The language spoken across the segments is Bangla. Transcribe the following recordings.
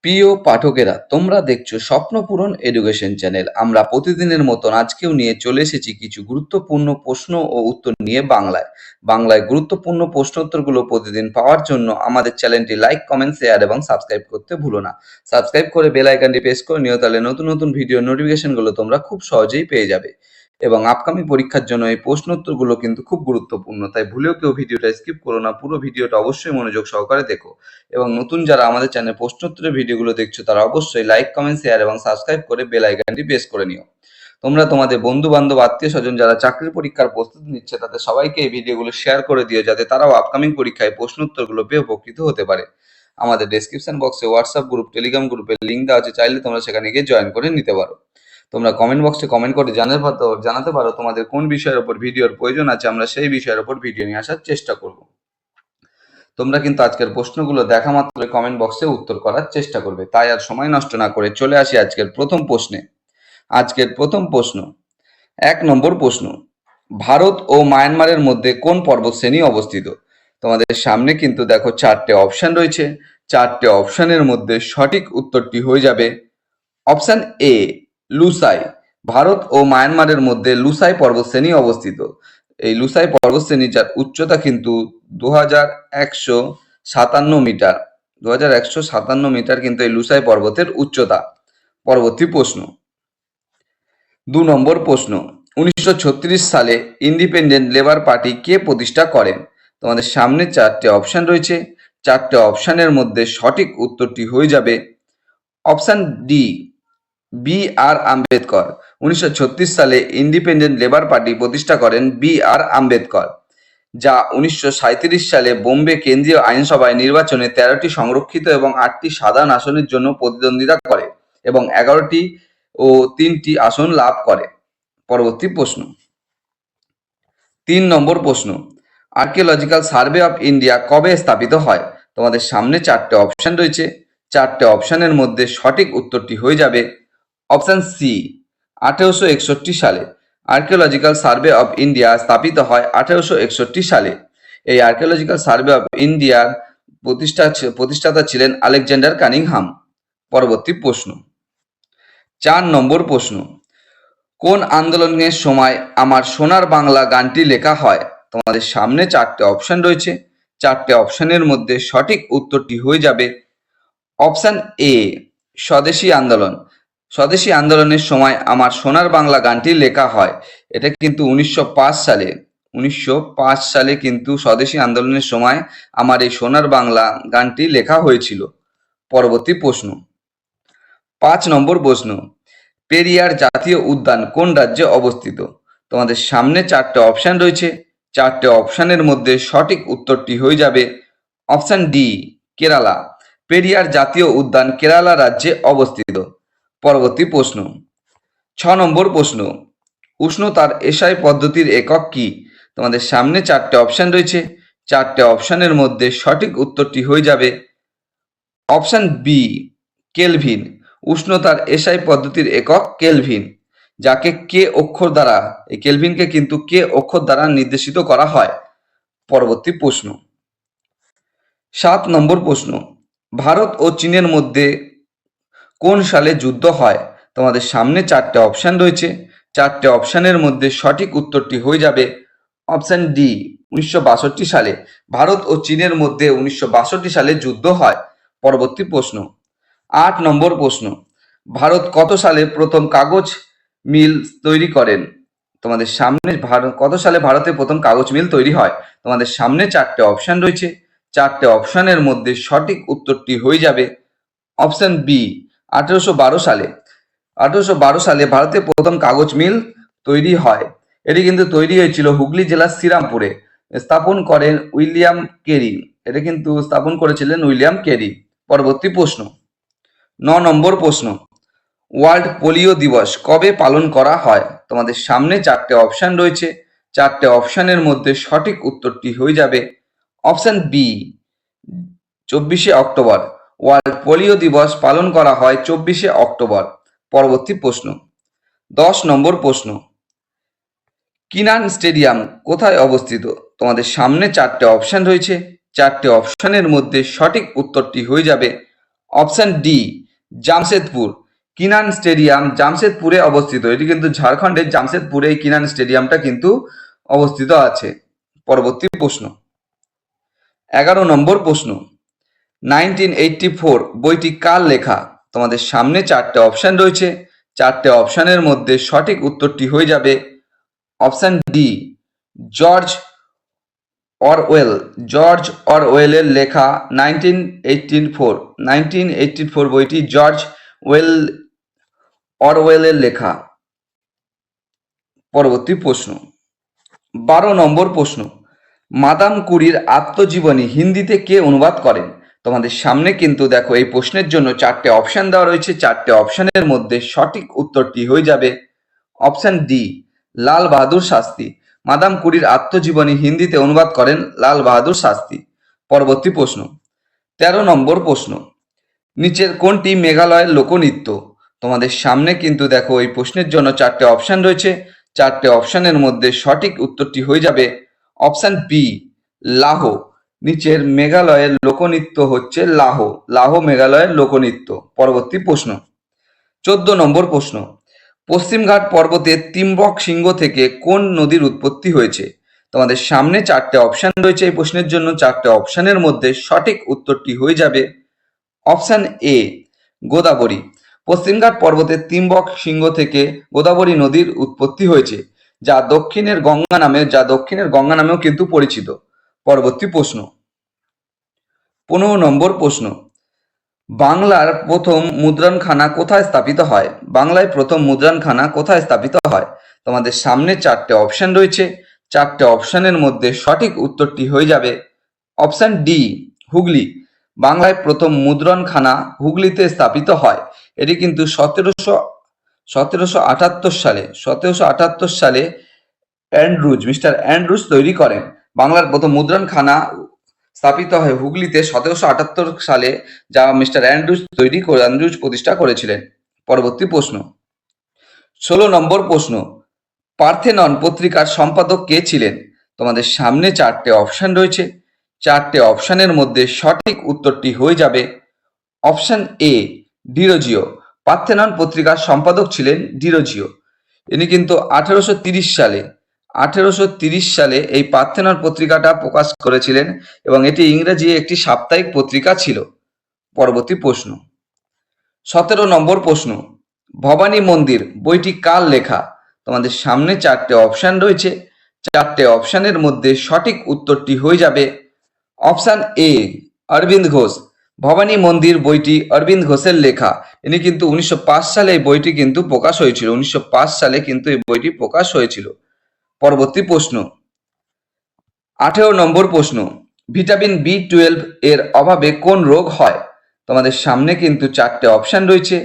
প্রিয় পাঠকেরা, তোমরা দেখছো স্বপ্নপূরণ এডুকেশন চ্যানেল। আমরা প্রতিদিনের মতন আজকেও নিয়ে চলে এসেছি কিছু গুরুত্বপূর্ণ প্রশ্ন ও উত্তর নিয়ে বাংলায় গুরুত্বপূর্ণ প্রশ্ন উত্তরগুলো প্রতিদিন পাওয়ার জন্য আমাদের চ্যানেলটি লাইক, কমেন্ট, শেয়ার এবং সাবস্ক্রাইব করতে ভুলো না। সাবস্ক্রাইব করে বেল আইকনটি প্রেস করে নিও, তাহলে নতুন নতুন ভিডিও নোটিফিকেশনগুলো তোমরা খুব সহজেই পেয়ে যাবে। এবং আপকামিং পরীক্ষার জন্য এই প্রশ্ন উত্তরগুলো কিন্তু খুব গুরুত্বপূর্ণ, তাই ভুলেও কেউ ভিডিওটা স্কিপ করো না, পুরো ভিডিওটা অবশ্যই মনোযোগ সহকারে দেখো। এবং নতুন যারা আমাদের চ্যানেলে প্রশ্নোত্তরের ভিডিওগুলো দেখছো তারা অবশ্যই লাইক, কমেন্ট, শেয়ার এবং সাবস্ক্রাইব করে বেল আইকনটি প্রেস করে নিও। তোমরা তোমাদের বন্ধু বান্ধব, আত্মীয় স্বজন যারা চাকরির পরীক্ষার প্রস্তুতি নিচ্ছে তাদের সবাইকে এই ভিডিওগুলো শেয়ার করে দিও, যাতে তারাও আপকামিং পরীক্ষায় প্রশ্নোত্তরগুলো পেয়ে উপকৃত হতে পারে। আমাদের ডেসক্রিপশন বক্সে হোয়াটসঅ্যাপ গ্রুপ, টেলিগ্রাম গ্রুপের লিঙ্ক দেওয়া আছে, চাইলে তোমরা সেখানে গিয়ে জয়েন করে নিতে পারো। তোমরা কমেন্ট বক্সে কমেন্ট করে জানাতে পারো তোমাদের কোন বিষয়ের উপর ভিডিওর প্রয়োজন আছে, আমরা সেই বিষয়ের উপর ভিডিও নিয়ে আসার চেষ্টা করব। তোমরা কিন্তু আজকের প্রশ্নগুলো দেখা মাত্রই কমেন্ট বক্সে উত্তর করার চেষ্টা করবে, তাই আর সময় নষ্ট না করে চলে আসি আজকের প্রথম প্রশ্নে। আজকের প্রথম প্রশ্ন, 1 নম্বর প্রশ্ন, ভারত ও মায়ানমারের মধ্যে কোন পর্বতশ্রেণী অবস্থিত? তোমাদের সামনে কিন্তু দেখো 4টে অপশন রয়েছে। 4টে অপশনের মধ্যে সঠিক উত্তরটি হয়ে যাবে অপশন এ, লুসাই। ভারত ও মায়ানমারের মধ্যে লুসাই পর্বতশ্রেণী অবস্থিত। এই লুসাই পর্বতশ্রেণী যার উচ্চতা কিন্তু 2157 মিটার। 2157 মিটার কিন্তু এই লুসাই পর্বতের উচ্চতা। পরবর্তী প্রশ্ন, 2 নম্বর প্রশ্ন, 1936 সালে ইন্ডিপেন্ডেন্ট লেবার পার্টি কে প্রতিষ্ঠা করেন? তোমাদের সামনে 4টে অপশন রয়েছে। 4টে অপশনের মধ্যে সঠিক উত্তরটি হয়ে যাবে অপশন ডি, বি আর আম্বেদকর। 1936 সালে ইন্ডিপেন্ডেন্ট লেবার পার্টি প্রতিষ্ঠা করেন বি আর আম্বেদকর, যা 1937 সালে বোম্বে কেন্দ্রীয় আইনসভায় নির্বাচনে 13টি সংরক্ষিত এবং 8টি সাধারণ আসনের জন্য প্রতিদ্বন্দ্বিতা করে এবং 11টি ও 3টি আসন লাভ করে। পরবর্তী প্রশ্ন, 3 নম্বর প্রশ্ন, আর্কিওলজিক্যাল সার্ভে অফ ইন্ডিয়া কবে স্থাপিত হয়? তোমাদের সামনে 4টে অপশন রয়েছে। 4টে অপশনের মধ্যে সঠিক উত্তরটি হয়ে যাবে অপশন সি, 1861 সালে। আর্কিওলজিক্যাল সার্ভে অফ ইন্ডিয়া স্থাপিত হয় 1861 সালে। এই আর্কিওলজিক্যাল সার্ভে অফ ইন্ডিয়ার প্রতিষ্ঠাতা ছিলেন আলেকজান্ডার কানিংহাম। পরবর্তী প্রশ্ন, 4 নম্বর প্রশ্ন, কোন আন্দোলনের সময় আমার সোনার বাংলা গানটি লেখা হয়? তোমাদের সামনে 4টে অপশন রয়েছে। 4টে অপশনের মধ্যে সঠিক উত্তরটি হয়ে যাবে অপশন এ, স্বদেশী আন্দোলন। স্বদেশী আন্দোলনের সময় আমার সোনার বাংলা গানটি লেখা হয়। এটা কিন্তু 1905 সালে কিন্তু স্বদেশী আন্দোলনের সময় আমার এই সোনার বাংলা গানটি লেখা হয়েছিল। পরবর্তী প্রশ্ন, 5 নম্বর প্রশ্ন, পেরিয়ার জাতীয় উদ্যান কোন রাজ্যে অবস্থিত? তোমাদের সামনে 4টে অপশন রয়েছে। 4টে অপশনের মধ্যে সঠিক উত্তরটি হয়ে যাবে অপশন ডি, কেরালা। পেরিয়ার জাতীয় উদ্যান কেরালা রাজ্যে অবস্থিত। পরবর্তী প্রশ্ন, 6 নম্বর প্রশ্ন, উষ্ণতার এসআই পদ্ধতির একক কি? তোমাদের সামনে 4টে অপশন রয়েছে। 4টে অপশনের মধ্যে সঠিক উত্তরটি হয়ে যাবে অপশন বি, কেলভিন। উষ্ণতার এসআই পদ্ধতির একক কেলভিন, যাকে কে অক্ষর দ্বারা, এই কেলভিনকে কিন্তু কে অক্ষর দ্বারা নির্দেশিত করা হয়। পরবর্তী প্রশ্ন, 7 নম্বর প্রশ্ন, ভারত ও চীনের মধ্যে কোন সালে যুদ্ধ হয়? তোমাদের সামনে 4টে অপশন রয়েছে। 4টে অপশনের মধ্যে সঠিক উত্তরটি হয়ে যাবে অপশন ডি, 1962 সালে। ভারত ও চীনের মধ্যে 1962 সালে যুদ্ধ হয়। পরবর্তী প্রশ্ন, 8 নম্বর প্রশ্ন, ভারত কত সালে প্রথম কাগজ মিল তৈরি করেন? তোমাদের সামনে কত সালে ভারতে প্রথম কাগজ মিল তৈরি হয়? তোমাদের সামনে 4টে অপশন রয়েছে। 4টে অপশনের মধ্যে সঠিক উত্তরটি হয়ে যাবে অপশন বি, 1812 সালে। 1812 সালে ভারতে প্রথম কাগজ মিল তৈরি হয়। এটি কিন্তু তৈরি হয়েছিল হুগলি জেলার শ্রীরামপুরে। স্থাপন করেন উইলিয়াম কেরি। এটা কিন্তু স্থাপন করেছিলেন উইলিয়াম কেরি। পরবর্তী প্রশ্ন, 9 নম্বর প্রশ্ন, ওয়ার্ল্ড পোলিও দিবস কবে পালন করা হয়? তোমাদের সামনে 4টে অপশন রয়েছে। 4টে অপশনের মধ্যে সঠিক উত্তরটি হয়ে যাবে অপশন বি, 24শে অক্টোবর। ওয়ার্ল্ড পোলিও দিবস পালন করা হয় 24শে অক্টোবর। পরবর্তী প্রশ্ন, 10 নম্বর প্রশ্ন, কিনান স্টেডিয়াম কোথায় অবস্থিত? তোমাদের সামনে 4টে অপশন রয়েছে। 4টে অপশনের মধ্যে সঠিক উত্তরটি হয়ে যাবে অপশন ডি জামশেদপুর। কিনান স্টেডিয়াম জামশেদপুরে অবস্থিত। এটি কিন্তু ঝাড়খণ্ডের জামশেদপুরে এই কিনান স্টেডিয়ামটা কিন্তু অবস্থিত আছে। পরবর্তী প্রশ্ন 11 নম্বর প্রশ্ন 1984 বইটি কার লেখা? তোমাদের সামনে চারটে অপশন রয়েছে, চারটে অপশনের মধ্যে সঠিক উত্তরটি হয়ে যাবে option D George Orwell. George অরওয়েলের লেখা 1984 বইটি জর্জ অরওয়েলের লেখা। পরবর্তী প্রশ্ন 12 নম্বর প্রশ্ন মাদাম কুরির আত্মজীবনী হিন্দিতে কে অনুবাদ করেন? তোমাদের সামনে কিন্তু দেখো এই প্রশ্নের জন্য চারটে অপশন দেওয়া রয়েছে, চারটে অপশনের মধ্যে সঠিক উত্তরটি হয়ে যাবে option D Lal Bahadur Shastri. Madame কুরির আত্মজীবনী হিন্দিতে অনুবাদ করেন লাল বাহাদুর শাস্ত্রী। পরবর্তী প্রশ্ন 13 নম্বর প্রশ্ন নিচের কোনটি মেঘালয়ের লোকনৃত্য? তোমাদের সামনে কিন্তু দেখো এই প্রশ্নের জন্য চারটে অপশন রয়েছে, চারটে অপশনের মধ্যে সঠিক উত্তরটি হয়ে যাবে অপশন বি লাহো। নিচের মেঘালয়ের লোকনৃত্য হচ্ছে লাহো। লাহো মেঘালয়ের লোকনৃত্য। পরবর্তী প্রশ্ন 14 নম্বর প্রশ্ন পশ্চিমঘাট পর্বতের ত্রিম্বক শৃঙ্গ থেকে কোন নদীর উৎপত্তি হয়েছে? তোমাদের সামনে চারটে অপশন রয়েছে এই প্রশ্নের জন্য, চারটে অপশনের মধ্যে সঠিক উত্তরটি হয়ে যাবে অপশন এ গোদাবরী। পশ্চিমঘাট পর্বতের ত্রিম্বক শৃঙ্গ থেকে গোদাবরী নদীর উৎপত্তি হয়েছে, যা দক্ষিণের গঙ্গা নামেও কিন্তু পরিচিত। পরবর্তী প্রশ্ন 15 নম্বর প্রশ্ন বাংলার প্রথম মুদ্রণখানা কোথায় স্থাপিত হয়? বাংলায় প্রথম মুদ্রণখানা কোথায় স্থাপিত হয়? তোমাদের সামনে চারটে অপশন রয়েছে, চারটে অপশনের মধ্যে সঠিক উত্তরটি হয়ে যাবে অপশন ডি হুগলি। বাংলায় প্রথম মুদ্রণখানা হুগলিতে স্থাপিত হয়। এটি কিন্তু 1778 সালে মিস্টার অ্যান্ড্রুজ তৈরি করেন। বাংলার প্রথম মুদ্রণখানা স্থাপিত হয় হুগলিতে 1778 সালে, যা মিস্টার অ্যান্ড্রুজ প্রতিষ্ঠা করেছিলেন। পরবর্তী প্রশ্ন 16 নম্বর প্রশ্ন পার্থেনন পত্রিকার সম্পাদক কে ছিলেন? তোমাদের সামনে চারটে অপশন রয়েছে, চারটে অপশনের মধ্যে সঠিক উত্তরটি হয়ে যাবে অপশন এ ডিরোজিও। পার্থেনন পত্রিকার সম্পাদক ছিলেন ডিরোজিও। ইনি কিন্তু 1830 সালে এই পার্থেনন পত্রিকাটা প্রকাশ করেছিলেন এবং এটি ইংরেজি একটি সাপ্তাহিক পত্রিকা ছিল। পরবর্তী প্রশ্ন 17 নম্বর প্রশ্ন ভবানী মন্দির বইটি কার লেখা? তোমাদের সামনে চারটে অপশন রয়েছে, চারটে অপশনের মধ্যে সঠিক উত্তরটি হয়ে যাবে অপশন এ অরবিন্দ ঘোষ। ভবানী মন্দির বইটি অরবিন্দ ঘোষের লেখা। ইনি কিন্তু 1905 সালে এই বইটি কিন্তু প্রকাশ হয়েছিল। 1905 সালে কিন্তু এই বইটি প্রকাশ হয়েছিল। পরবর্তী প্রশ্ন 18 নম্বর প্রশ্ন ভিটামিন বি12 এর অভাবে কোন রোগ হয়? তোমাদের সামনে কিন্তু চারটে অপশন রয়েছে,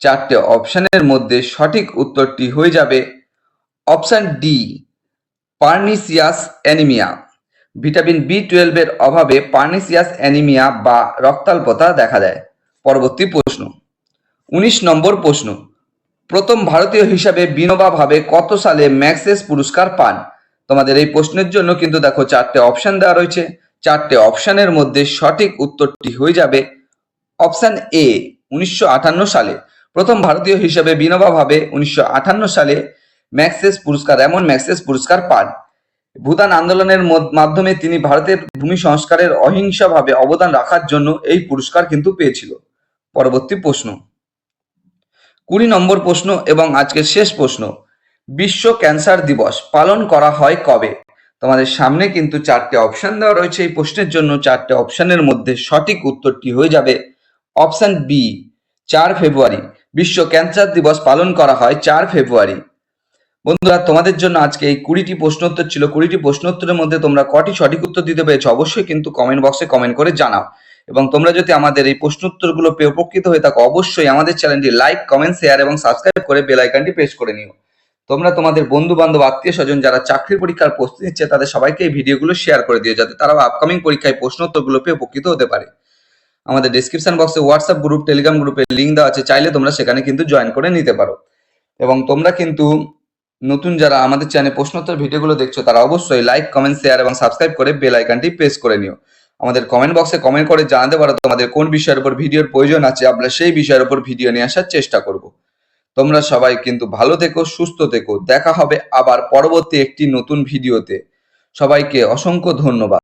চারটে অপশনের মধ্যে সঠিক উত্তরটি হয়ে যাবে option D pernicious anaemia. Vitamin বি12 এর অভাবে পার্নিসিয়াস অ্যানিমিয়া বা রক্তাল্পতা দেখা দেয়। পরবর্তী প্রশ্ন 19 নম্বর প্রশ্ন প্রথম ভারতীয় হিসাবে বিনোবা ভাবে কত সালে ম্যাক্সেস পুরস্কার পান? তোমাদের এই প্রশ্নের জন্য কিন্তু দেখো চারটে অপশন দেওয়া রয়েছে, চারটে অপশনের মধ্যে সঠিক উত্তরটি হয়ে যাবে অপশন এ 1958 সালে। প্রথম ভারতীয় হিসাবে বিনোবা ভাবে 1958 সালে ম্যাক্সেস পুরস্কার পান। ভুটান আন্দোলনের মাধ্যমে তিনি ভারতের ভূমি সংস্কারের অহিংসাভাবে অবদান রাখার জন্য এই পুরস্কার কিন্তু পেয়েছিল। পরবর্তী প্রশ্ন 20 নম্বর প্রশ্ন এবং আজকের শেষ প্রশ্ন বিশ্ব ক্যান্সার দিবস পালন করা হয় কবে? তোমাদের সামনে কিন্তু চারটে অপশন দেওয়া রয়েছে এই প্রশ্নের জন্য, চারটে অপশনের মধ্যে সঠিক উত্তরটি হয়ে যাবে অপশন বি 4 ফেব্রুয়ারি। বিশ্ব ক্যান্সার দিবস পালন করা হয় 4 ফেব্রুয়ারি। বন্ধুরা তোমাদের জন্য আজকে এই 20টি প্রশ্নোত্তর ছিল। 20টি প্রশ্নোত্তরের মধ্যে তোমরা কটি সঠিক উত্তর দিতে পেরেছো অবশ্যই কিন্তু কমেন্ট বক্সে কমেন্ট করে জানাও। এবং তোমরা যদি আমাদের এই প্রশ্নোত্তরগুলো পেয়ে উপকৃত হয়ে থাকো অবশ্যই আমাদের চ্যানেলটি লাইক, কমেন্ট, শেয়ার এবং সাবস্ক্রাইব করে বেল আইকনটি প্রেস করে নিও। তোমরা তোমাদের বন্ধু বান্ধব আত্মীয় স্বজন যারা চাকরির পরীক্ষার প্রস্তুতি নিচ্ছে তাদের সবাইকে এই ভিডিওগুলো শেয়ার করে দিও, যাতে তারাও আপকামিং পরীক্ষায় প্রশ্নোত্তরগুলো পেয়ে উপকৃত হতে পারে। আমাদের ডেসক্রিপশন বক্সে হোয়াটসঅ্যাপ গ্রুপ, টেলিগ্রাম গ্রুপের লিঙ্ক দেওয়া আছে, চাইলে তোমরা সেখানে কিন্তু জয়েন করে নিতে পারো। এবং তোমরা কিন্তু নতুন যারা আমাদের চ্যানেলে প্রশ্নোত্তর ভিডিওগুলো দেখছো তারা অবশ্যই লাইক, কমেন্ট, শেয়ার এবং সাবস্ক্রাইব করে বেল আইকনটি প্রেস করে নিও। আমাদের কমেন্ট বক্সে কমেন্ট করে জানাতে পারো তোমাদের কোন বিষয়ের উপর ভিডিওর প্রয়োজন আছে, আমরা সেই বিষয়ের উপর ভিডিও নিয়ে আসার চেষ্টা করব। তোমরা সবাই কিন্তু ভালো থেকো, সুস্থ থেকো। দেখা হবে আবার পরবর্তী একটি নতুন ভিডিওতে। সবাইকে অসংখ্য ধন্যবাদ।